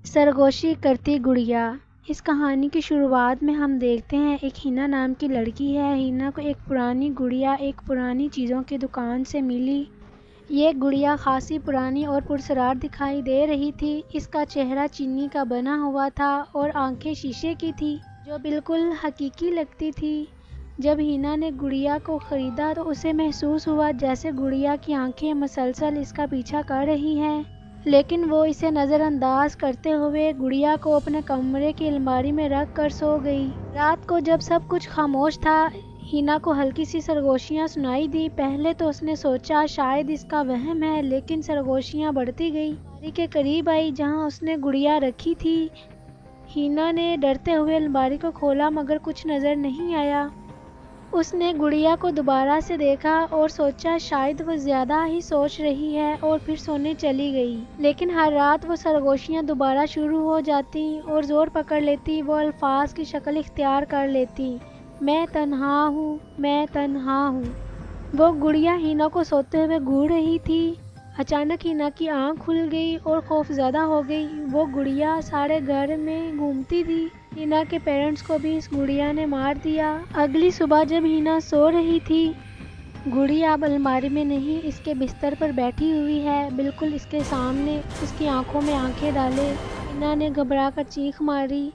سرگوشی کرتی گڑیا۔ اس کہانی کی شروعات میں ہم دیکھتے ہیں ایک ہینا نام کی لڑکی ہے۔ ہینا کو ایک پرانی گڑیا ایک پرانی چیزوں کی دکان سے ملی۔ یہ گڑیا خاصی پرانی اور پراسرار دکھائی دے رہی تھی۔ اس کا چہرہ چینی کا بنا ہوا تھا اور آنکھیں شیشے کی تھی جو بالکل حقیقی لگتی تھی۔ جب ہینا نے گڑیا کو خریدا تو اسے محسوس ہوا جیسے گڑیا کی آنکھیں مسلسل اس کا پیچھا کر رہی ہیں، لیکن وہ اسے نظر انداز کرتے ہوئے گڑیا کو اپنے کمرے کی الماری میں رکھ کر سو گئی۔ رات کو جب سب کچھ خاموش تھا، ہینا کو ہلکی سی سرگوشیاں سنائی دی۔ پہلے تو اس نے سوچا شاید اس کا وہم ہے، لیکن سرگوشیاں بڑھتی گئی۔ الماری کے قریب آئی جہاں اس نے گڑیا رکھی تھی۔ ہینا نے ڈرتے ہوئے الماری کو کھولا مگر کچھ نظر نہیں آیا۔ اس نے گڑیا کو دوبارہ سے دیکھا اور سوچا شاید وہ زیادہ ہی سوچ رہی ہے اور پھر سونے چلی گئی۔ لیکن ہر رات وہ سرگوشیاں دوبارہ شروع ہو جاتی اور زور پکڑ لیتی۔ وہ الفاظ کی شکل اختیار کر لیتی، میں تنہا ہوں، میں تنہا ہوں۔ وہ گڑیا ہینا کو سوتے ہوئے گھور رہی تھی۔ اچانک ہینا کی آنکھ کھل گئی اور خوف زدہ ہو گئی۔ وہ گڑیا سارے گھر میں گھومتی تھی۔ ہینا کے پیرنٹس کو بھی اس گڑیا نے مار دیا۔ اگلی صبح جب ہینا سو رہی تھی، گڑیا اب الماری میں نہیں اس کے بستر پر بیٹھی ہوئی ہے، بالکل اس کے سامنے، اس کی آنکھوں میں آنکھیں ڈالے۔ ہینا نے گھبرا کر چیخ ماری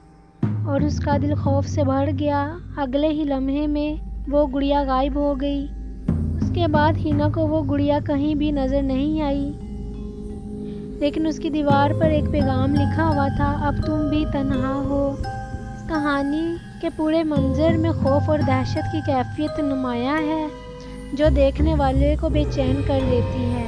اور اس کا دل خوف سے بھر گیا۔ اگلے ہی لمحے میں وہ گڑیا غائب ہو گئی۔ اس کے بعد ہینا کو وہ گڑیا کہیں بھی نظر نہیں آئی، لیکن اس کی دیوار پر ایک پیغام لکھا ہوا تھا، اب تم بھی تنہا ہو۔ اس کہانی کے پورے منظر میں خوف اور دہشت کی کیفیت نمایاں ہے جو دیکھنے والے کو بے چین کر دیتی ہے۔